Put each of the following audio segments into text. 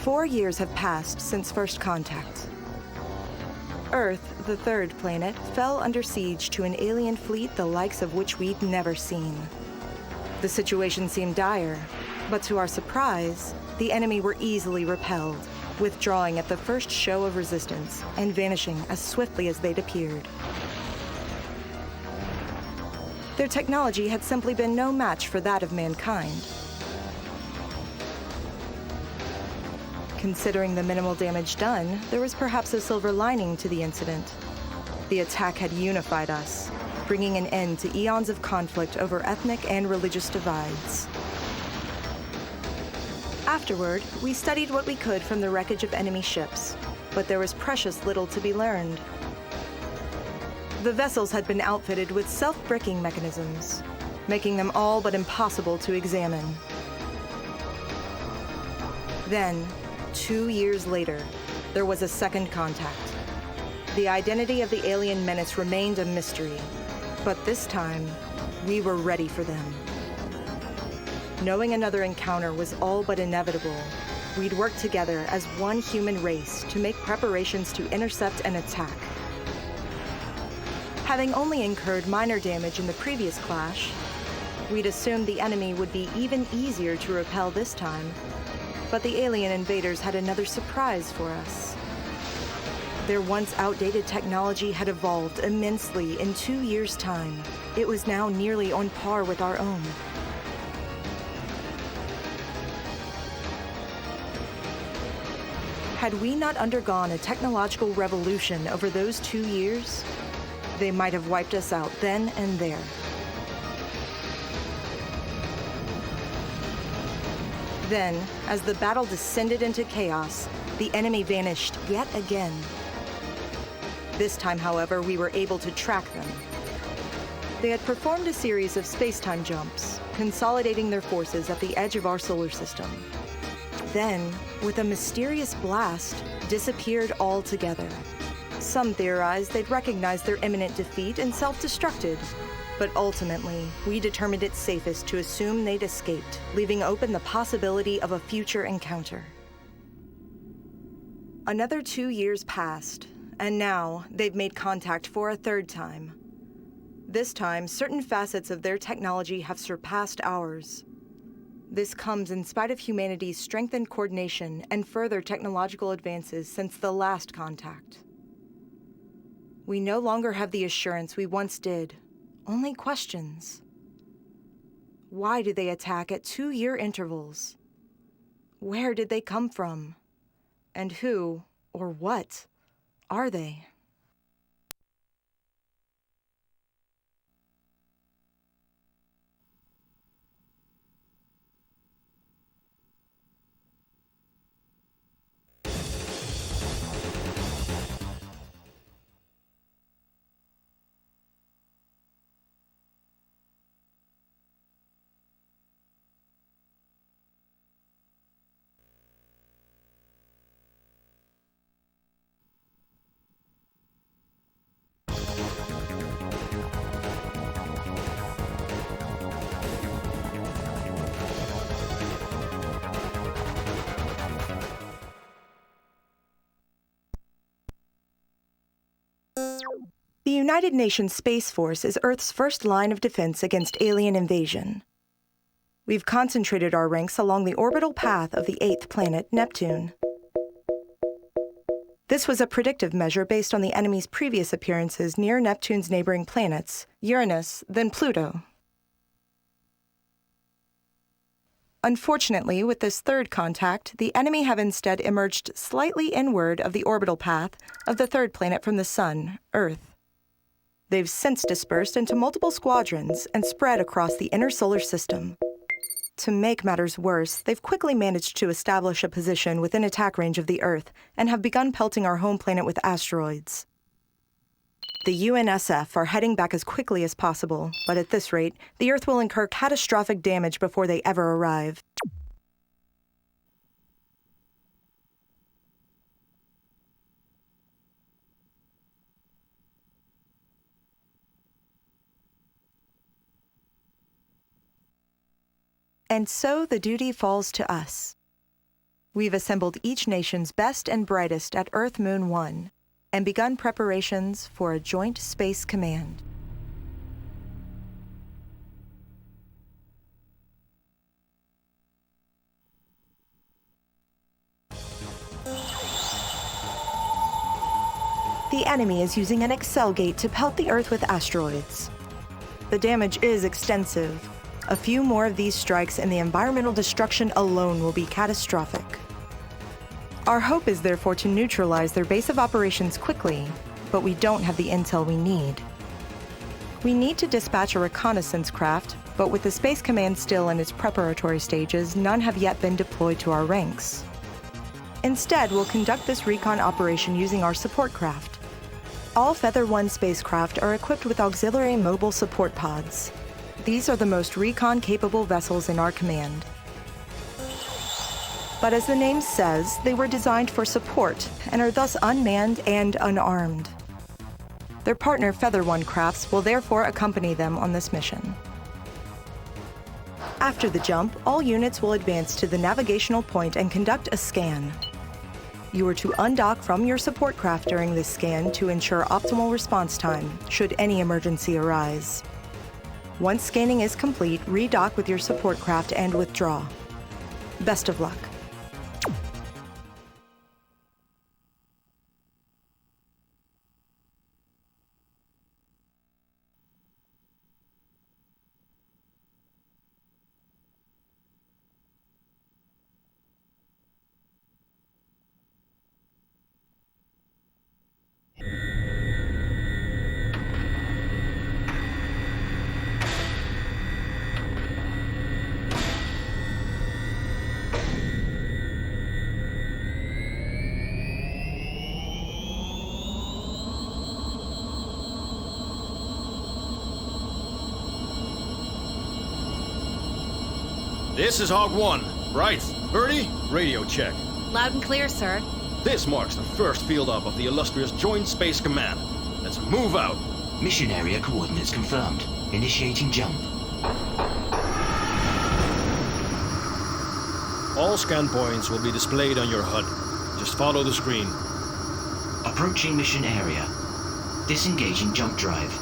4 years have passed since first contact. Earth, the third planet, fell under siege to an alien fleet the likes of which we'd never seen. The situation seemed dire, but to our surprise, the enemy were easily repelled, withdrawing at the first show of resistance and vanishing as swiftly as they'd appeared. Their technology had simply been no match for that of mankind. Considering the minimal damage done, there was perhaps a silver lining to the incident. The attack had unified us, bringing an end to eons of conflict over ethnic and religious divides. Afterward, we studied what we could from the wreckage of enemy ships, but there was precious little to be learned. The vessels had been outfitted with self-bricking mechanisms, making them all but impossible to examine. Then, 2 years later, there was a second contact. The identity of the alien menace remained a mystery, but this time, we were ready for them. Knowing another encounter was all but inevitable, we'd work together as one human race to make preparations to intercept and attack. Having only incurred minor damage in the previous clash, we'd assumed the enemy would be even easier to repel this time, but the alien invaders had another surprise for us. Their once outdated technology had evolved immensely in 2 years' time. It was now nearly on par with our own. Had we not undergone a technological revolution over those 2 years, they might have wiped us out then and there. Then, as the battle descended into chaos, the enemy vanished yet again. This time, however, we were able to track them. They had performed a series of space-time jumps, consolidating their forces at the edge of our solar system. Then, with a mysterious blast, disappeared altogether. Some theorized they'd recognized their imminent defeat and self-destructed. But ultimately, we determined it safest to assume they'd escaped, leaving open the possibility of a future encounter. Another 2 years passed, and now they've made contact for a third time. This time, certain facets of their technology have surpassed ours. This comes in spite of humanity's strengthened coordination and further technological advances since the last contact. We no longer have the assurance we once did. Only questions. Why did they attack at 2-year intervals? Where did they come from? And who, or what, are they? The United Nations Space Force is Earth's first line of defense against alien invasion. We've concentrated our ranks along the orbital path of the 8th planet, Neptune. This was a predictive measure based on the enemy's previous appearances near Neptune's neighboring planets, Uranus, then Pluto. Unfortunately, with this third contact, the enemy have instead emerged slightly inward of the orbital path of the third planet from the Sun, Earth. They've since dispersed into multiple squadrons and spread across the inner solar system. To make matters worse, they've quickly managed to establish a position within attack range of the Earth and have begun pelting our home planet with asteroids. The UNSF are heading back as quickly as possible, but at this rate, the Earth will incur catastrophic damage before they ever arrive. And so the duty falls to us. We've assembled each nation's best and brightest at Earth Moon 1 and begun preparations for a joint space command. The enemy is using an Excel gate to pelt the Earth with asteroids. The damage is extensive. A few more of these strikes and the environmental destruction alone will be catastrophic. Our hope is therefore to neutralize their base of operations quickly, but we don't have the intel we need. We need to dispatch a reconnaissance craft, but with the Space Command still in its preparatory stages, none have yet been deployed to our ranks. Instead, we'll conduct this recon operation using our support craft. All Feather 1 spacecraft are equipped with auxiliary mobile support pods. These are the most recon-capable vessels in our command. But as the name says, they were designed for support and are thus unmanned and unarmed. Their partner Feather 1 crafts will therefore accompany them on this mission. After the jump, all units will advance to the navigational point and conduct a scan. You are to undock from your support craft during this scan to ensure optimal response time, should any emergency arise. Once scanning is complete, redock with your support craft and withdraw. Best of luck. This is Hog 1. Right. Birdie, radio check. Loud and clear, sir. This marks the first field up of the illustrious Joint Space Command. Let's move out. Mission area coordinates confirmed. Initiating jump. All scan points will be displayed on your HUD. Just follow the screen. Approaching mission area. Disengaging jump drive.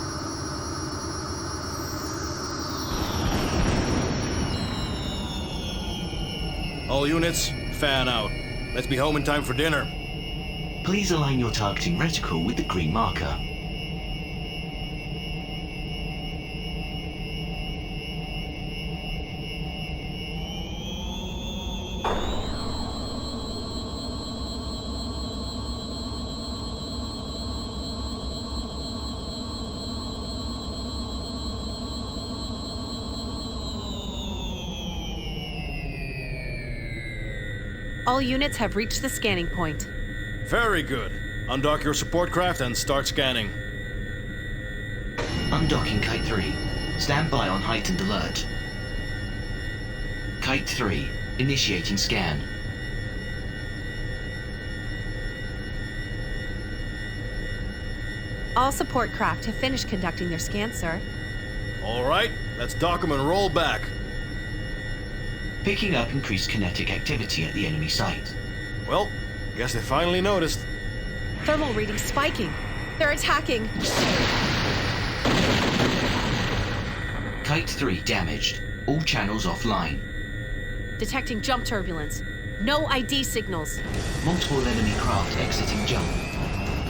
All units, fan out. Let's be home in time for dinner. Please align your targeting reticle with the green marker. All units have reached the scanning point. Very good. Undock your support craft and start scanning. Undocking Kite 3. Stand by on heightened alert. Kite 3. Initiating scan. All support craft have finished conducting their scan, sir. All right, let's dock them and roll back. Picking up increased kinetic activity at the enemy site. Well, guess they finally noticed. Thermal readings spiking. They're attacking. Kite 3 damaged. All channels offline. Detecting jump turbulence. No ID signals. Multiple enemy craft exiting jump.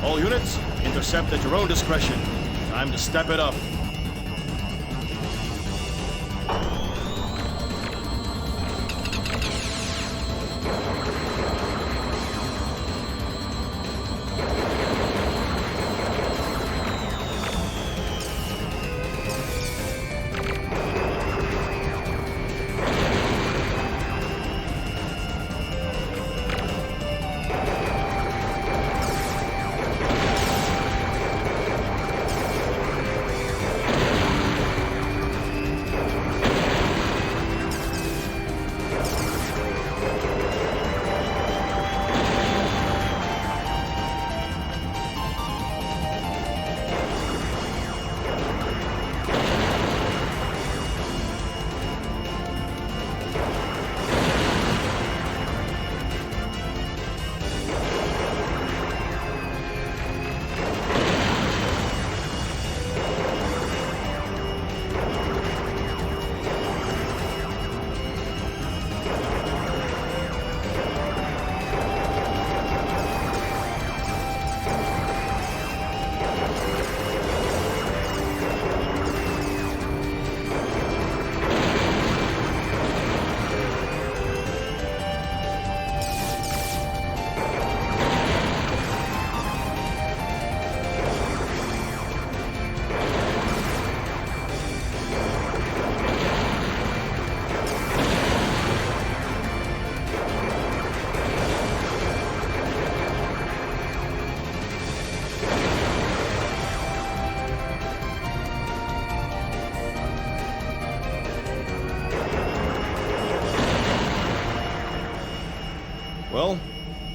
All units, intercept at your own discretion. Time to step it up.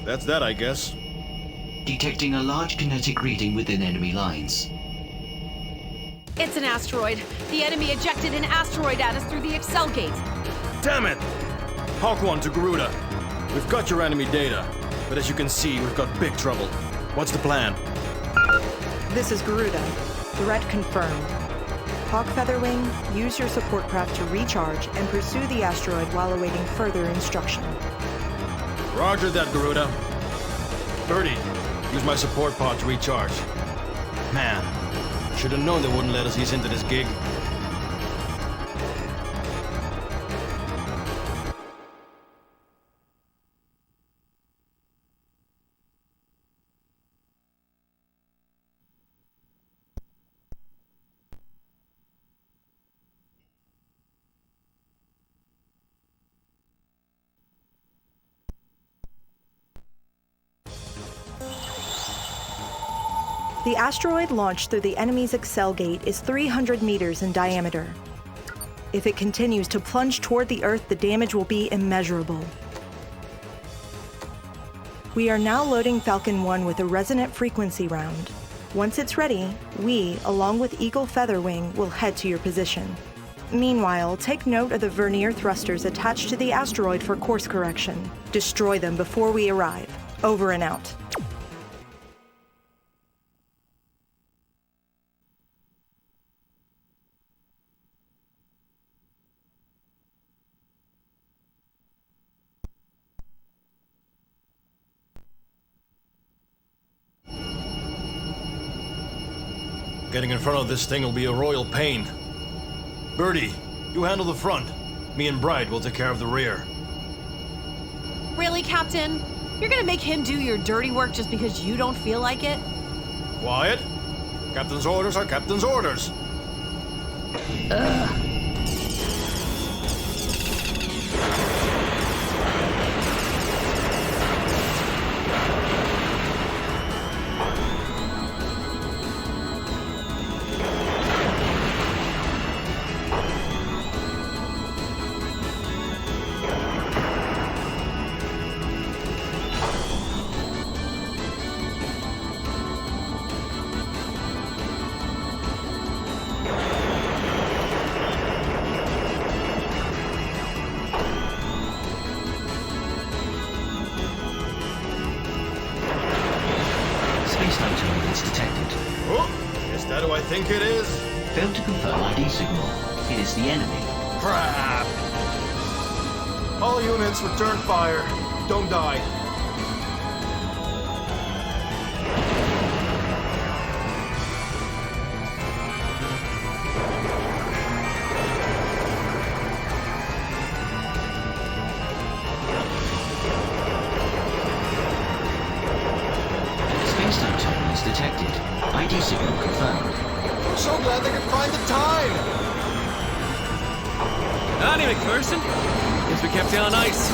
That's that, I guess. Detecting a large kinetic reading within enemy lines. It's an asteroid. The enemy ejected an asteroid at us through the Excel gate. Damn it! Hawk 1 to Garuda. We've got your enemy data, but as you can see, we've got big trouble. What's the plan? This is Garuda. Threat confirmed. Hawk Featherwing, use your support craft to recharge and pursue the asteroid while awaiting further instruction. Roger that, Garuda. Birdie, use my support pod to recharge. Man, should have known they wouldn't let us ease into this gig. The asteroid launched through the enemy's Excel gate is 300 meters in diameter. If it continues to plunge toward the Earth, the damage will be immeasurable. We are now loading Falcon 1 with a resonant frequency round. Once it's ready, we, along with Eagle Featherwing, will head to your position. Meanwhile, take note of the vernier thrusters attached to the asteroid for course correction. Destroy them before we arrive. Over and out. Getting in front of this thing will be a royal pain. Birdie, you handle the front. Me and Bright will take care of the rear. Really, Captain? You're gonna make him do your dirty work just because you don't feel like it? Quiet. Captain's orders are captain's orders. Space-time turbulence detected. Oh, is that who I think it is? Failed to confirm ID signal. It is the enemy. Crap! All units return fire. Don't die. Space-time turbulence detected. ID signal confirmed. So glad they could find the time! Howdy, McPherson. Guess we kept you on ice.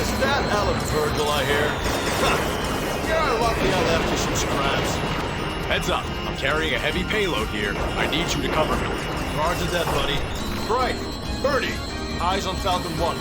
Is that Alan Virgil I hear? You're lucky I left you some scraps. Heads up. I'm carrying a heavy payload here. I need you to cover me. Roger that, buddy. Bright, Birdie, eyes on Falcon 1.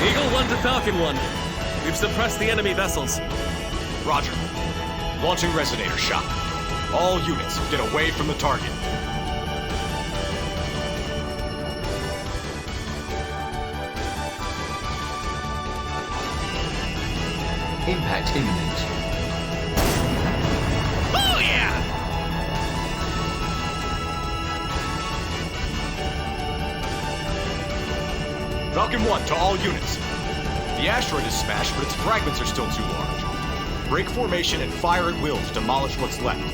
Eagle 1 to Falcon 1. We've suppressed the enemy vessels. Roger. Launching resonator shot. All units, get away from the target. Impact imminent. Oh, yeah! Falcon 1 to all units. The asteroid is smashed, but its fragments are still too large. Break formation and fire at will to demolish what's left.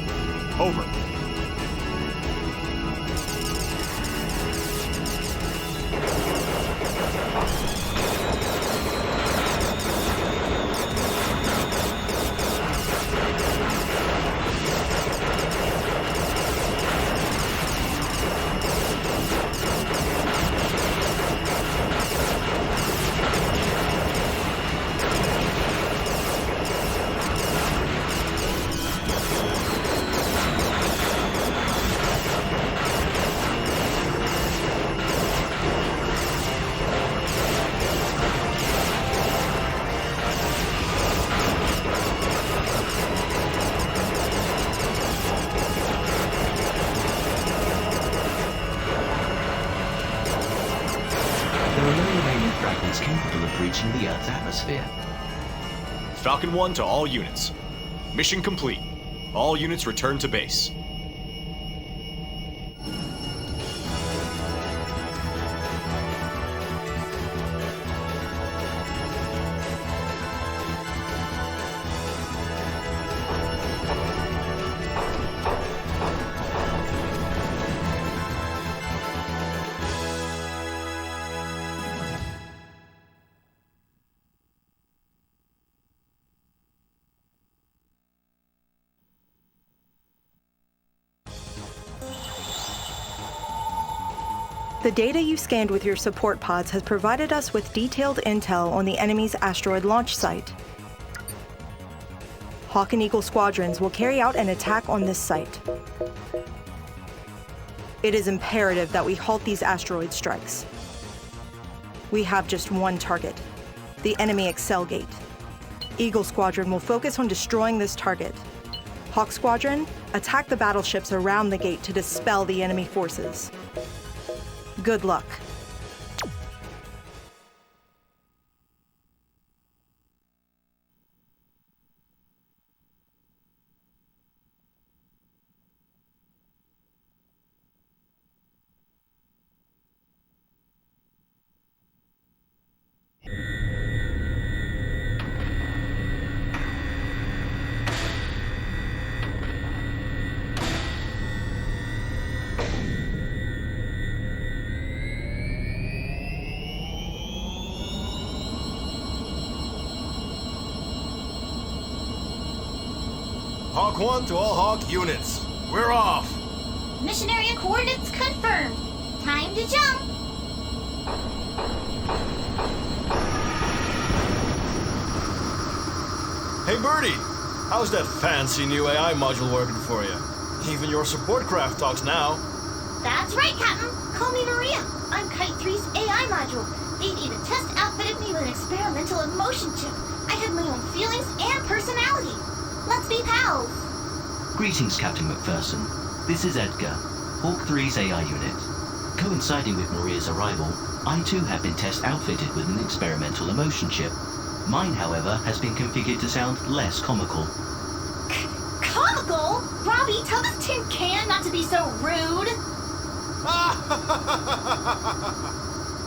Over. Capable of reaching the Earth's atmosphere. Falcon 1 to all units. Mission complete. All units return to base. The data you scanned with your support pods has provided us with detailed intel on the enemy's asteroid launch site. Hawk and Eagle squadrons will carry out an attack on this site. It is imperative that we halt these asteroid strikes. We have just one target, the enemy Excel Gate. Eagle Squadron will focus on destroying this target. Hawk Squadron, attack the battleships around the gate to dispel the enemy forces. Good luck. Hawk 1 to all Hawk units. We're off. Mission area coordinates confirmed. Time to jump. Hey, Birdie. How's that fancy new AI module working for you? Even your support craft talks now. That's right, Captain. Call me Maria. I'm Kite 3's AI module. They've even test outfitted me with an experimental emotion chip. I have my own feelings and personality. Let's be pals. Greetings, Captain McPherson. This is Edgar, Hawk 3's AI unit. Coinciding with Maria's arrival, I too have been test outfitted with an experimental emotion chip. Mine, however, has been configured to sound less comical. Comical? Robbie, tell this tin can not to be so rude.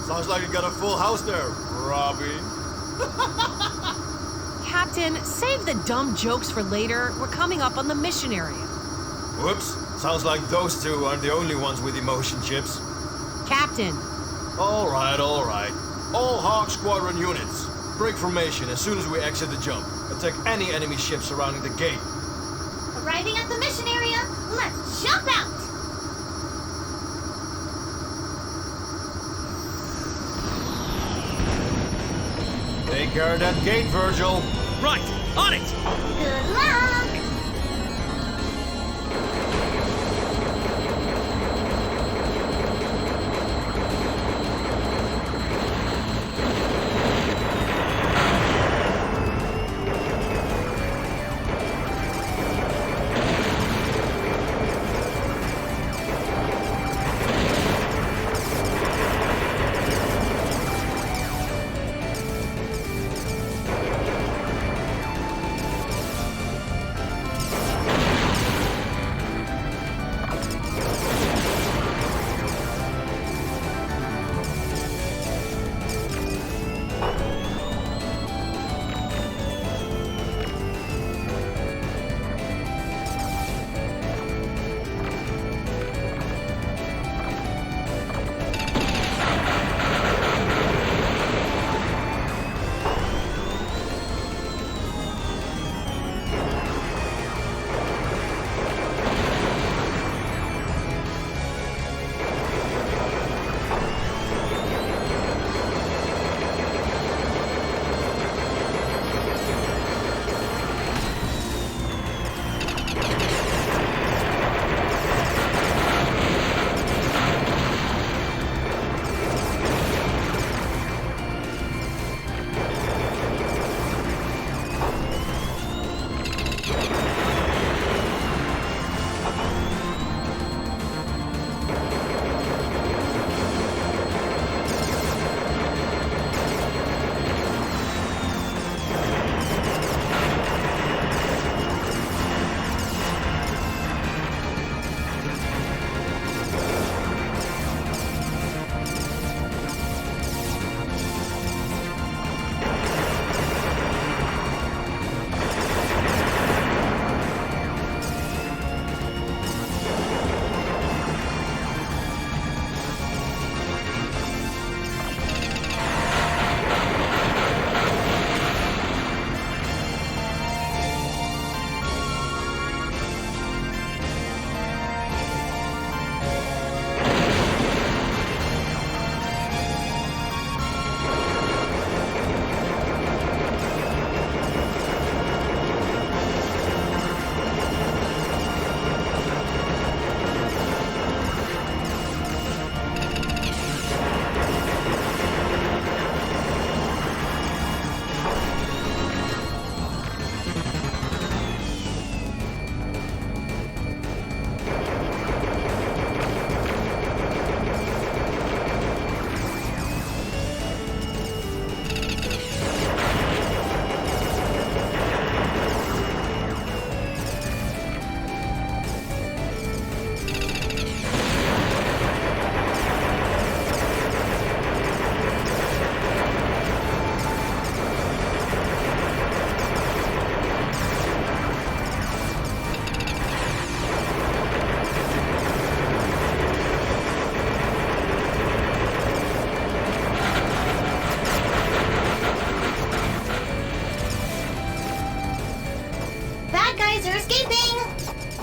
Sounds like you got a full house there, Robbie. Captain, save the dumb jokes for later. We're coming up on the mission area. Whoops. Sounds like those two aren't the only ones with emotion chips. Captain. All right, all right. All Hawk Squadron units. Break formation as soon as we exit the jump. Attack any enemy ships surrounding the gate. Arriving at the mission area, let's jump out! Take care of that gate, Virgil. Right, on it! Good luck!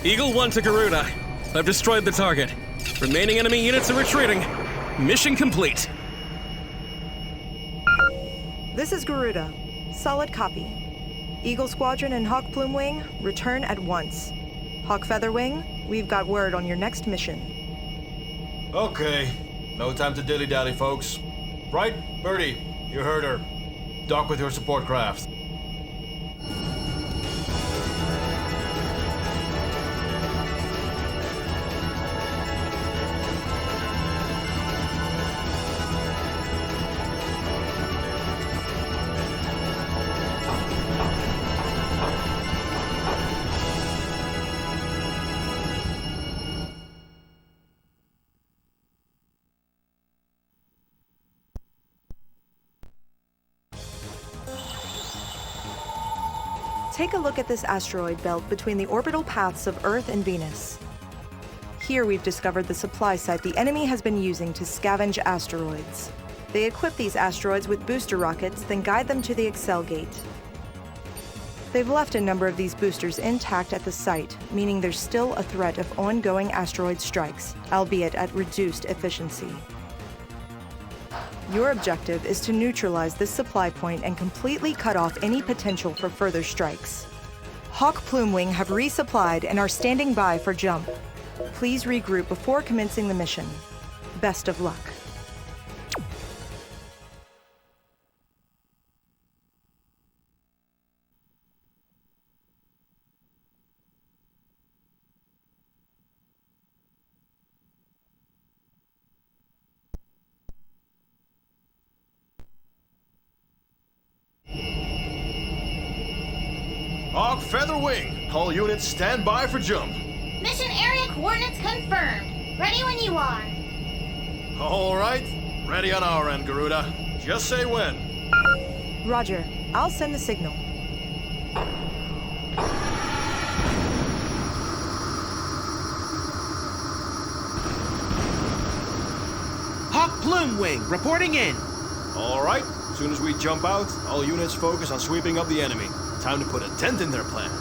Eagle 1 to Garuda. I've destroyed the target. Remaining enemy units are retreating. Mission complete. This is Garuda. Solid copy. Eagle Squadron and Hawk Plume Wing, return at once. Hawk Feather Wing, we've got word on your next mission. Okay. No time to dilly-dally, folks. Right, Birdie? You heard her. Dock with your support craft. Take a look at this asteroid belt between the orbital paths of Earth and Venus. Here we've discovered the supply site the enemy has been using to scavenge asteroids. They equip these asteroids with booster rockets, then guide them to the Excel Gate. They've left a number of these boosters intact at the site, meaning there's still a threat of ongoing asteroid strikes, albeit at reduced efficiency. Your objective is to neutralize this supply point and completely cut off any potential for further strikes. Hawk Plume Wing have resupplied and are standing by for jump. Please regroup before commencing the mission. Best of luck. Hawk Feather Wing, all units stand by for jump. Mission area coordinates confirmed. Ready when you are. All right, ready on our end, Garuda. Just say when. Roger. I'll send the signal. Hawk Plume Wing, reporting in. All right, as soon as we jump out, all units focus on sweeping up the enemy. Time to put a dent in their plans.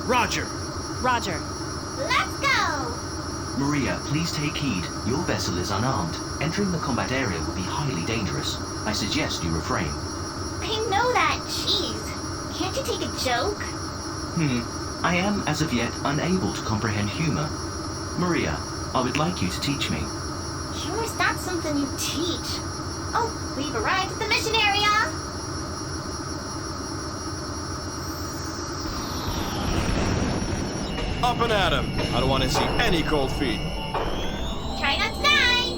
Roger. Roger. Let's go! Maria, please take heed. Your vessel is unarmed. Entering the combat area will be highly dangerous. I suggest you refrain. I know that. Jeez. Can't you take a joke? I am, as of yet, unable to comprehend humor. Maria, I would like you to teach me. Humor's not something you teach. Oh, we've arrived at the mission area! Up and at 'em. I don't want to see any cold feet. Try not to die!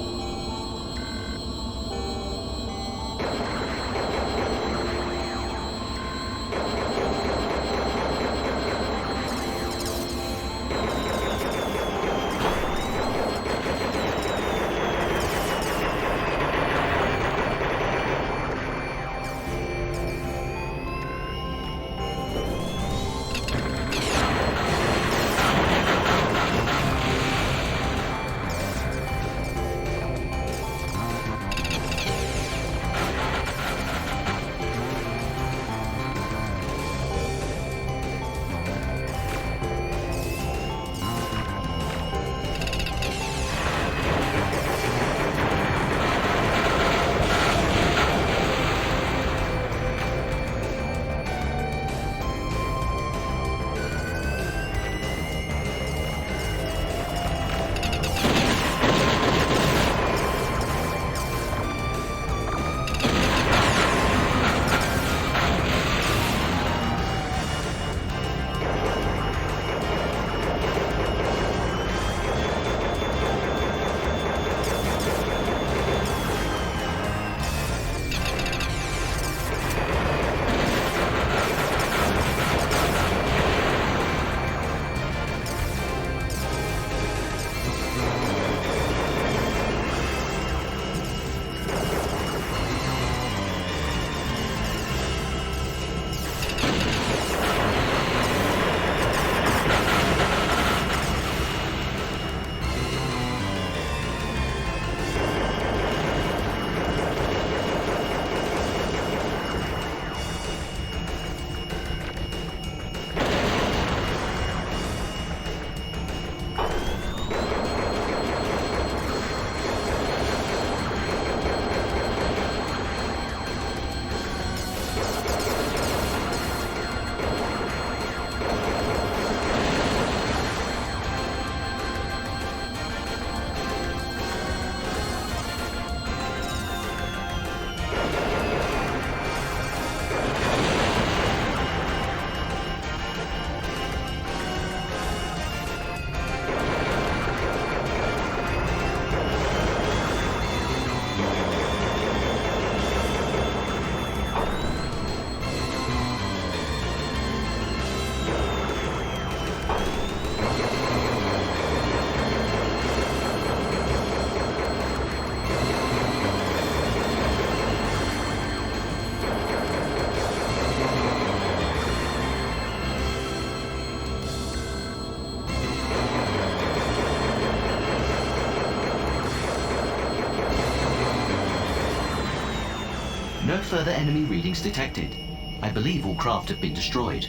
further enemy readings detected. I believe all craft have been destroyed.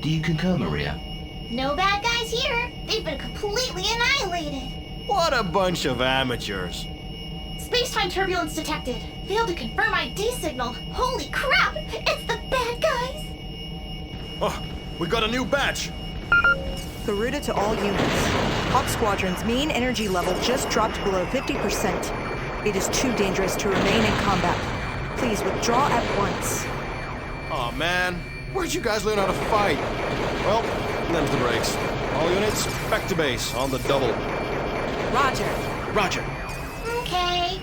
Do you concur, Maria? No bad guys here. They've been completely annihilated. What a bunch of amateurs. Space-time turbulence detected. Failed to confirm ID signal. Holy crap! It's the bad guys! Oh, we got a new batch. Garuda to all units. Hawk Squadron's mean energy level just dropped below 50%. It is too dangerous to remain in combat. Please withdraw at once. Aw, man. Where'd you guys learn how to fight? Well, them's the breaks. All units, back to base on the double. Roger. Roger. Okay.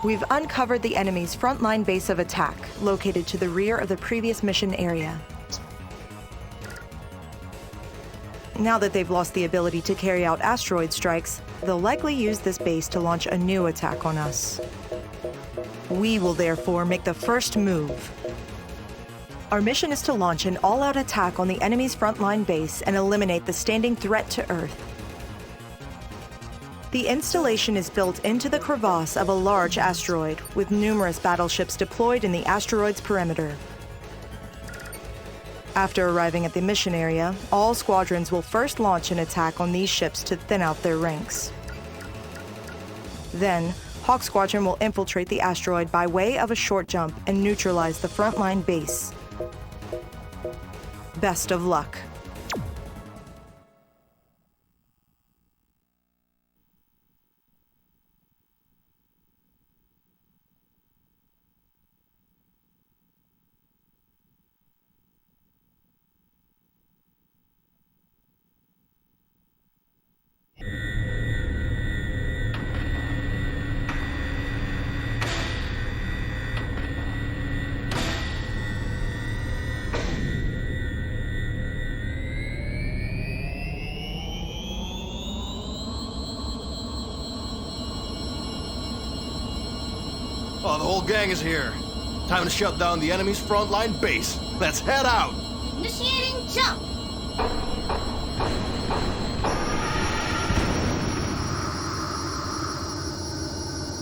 We've uncovered the enemy's frontline base of attack, located to the rear of the previous mission area. Now that they've lost the ability to carry out asteroid strikes, they'll likely use this base to launch a new attack on us. We will therefore make the first move. Our mission is to launch an all-out attack on the enemy's frontline base and eliminate the standing threat to Earth. The installation is built into the crevasse of a large asteroid, with numerous battleships deployed in the asteroid's perimeter. After arriving at the mission area, all squadrons will first launch an attack on these ships to thin out their ranks. Then, Hawk Squadron will infiltrate the asteroid by way of a short jump and neutralize the frontline base. Best of luck. Oh, the whole gang is here. Time to shut down the enemy's frontline base. Let's head out. Initiating jump.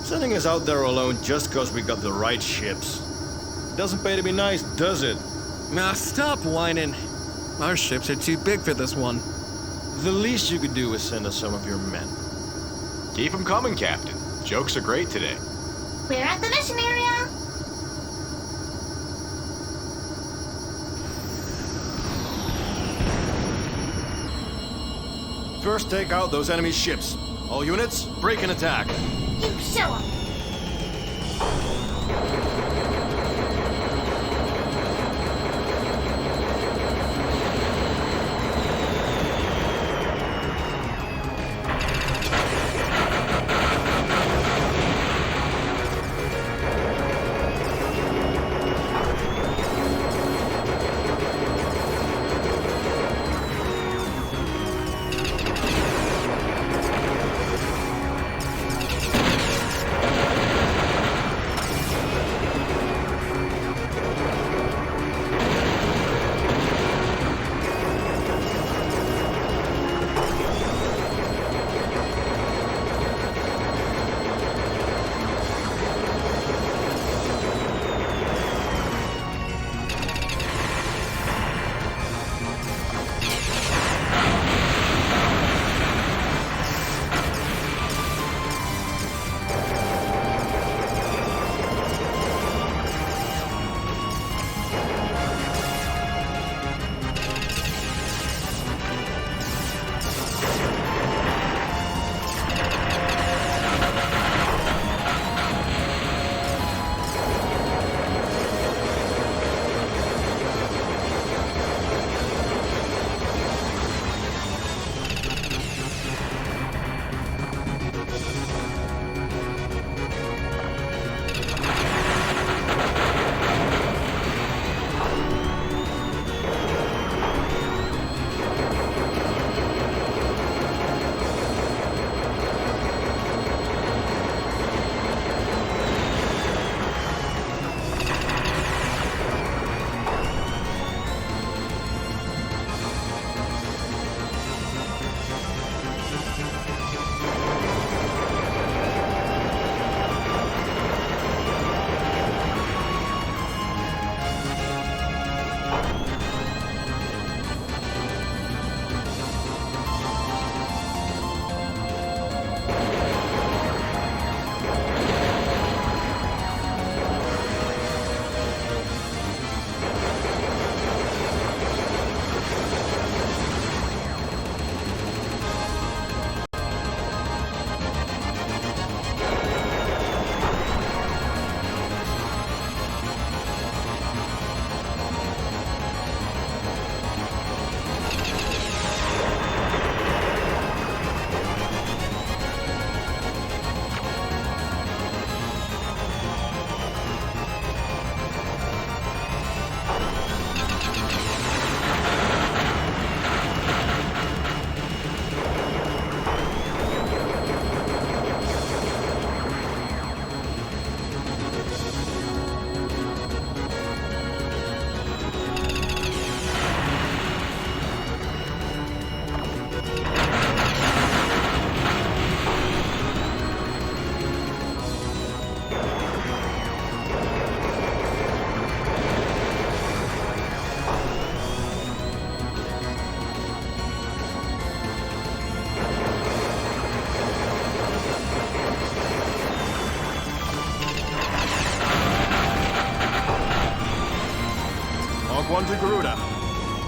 Sending us out there alone just because we got the right ships. Doesn't pay to be nice, does it? Now stop whining. Our ships are too big for this one. The least you could do is send us some of your men. Keep them coming, Captain. Jokes are great today. We're at the mission area. First, take out those enemy ships. All units, break and attack. You show 'em.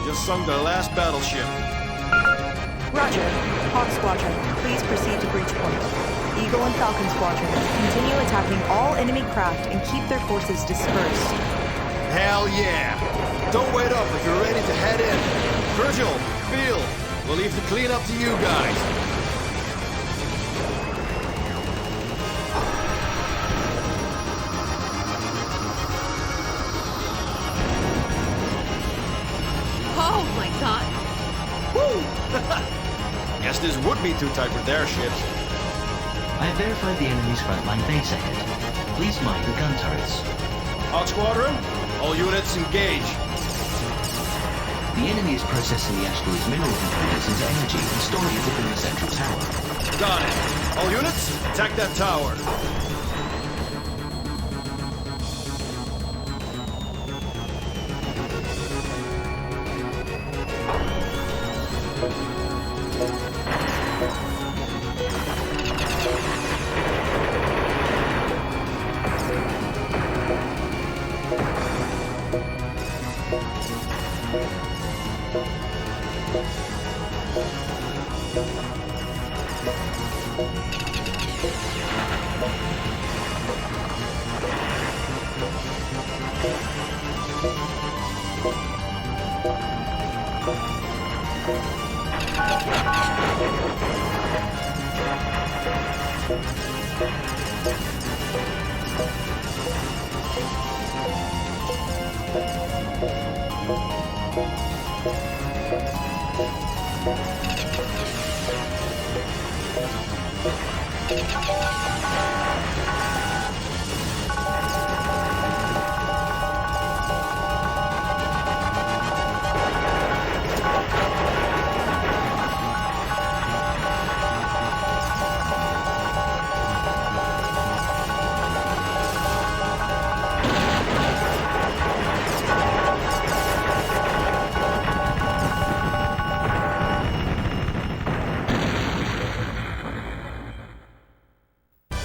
just sunk their last battleship. Roger. Hawk Squadron, please proceed to breach point. Eagle and Falcon Squadron, continue attacking all enemy craft and keep their forces dispersed. Hell yeah! Don't wait up if you're ready to head in. Virgil, Phil, we'll leave the cleanup to you guys. Oh my god. Woo! Guess this would be too tight for their ships. I have verified the enemy's frontline base ahead. Please mind the gun turrets. Hawk Squadron, all units engage. The enemy is processing the asteroid's mineral components into energy and storing it within the central tower. Got it. All units, attack that tower.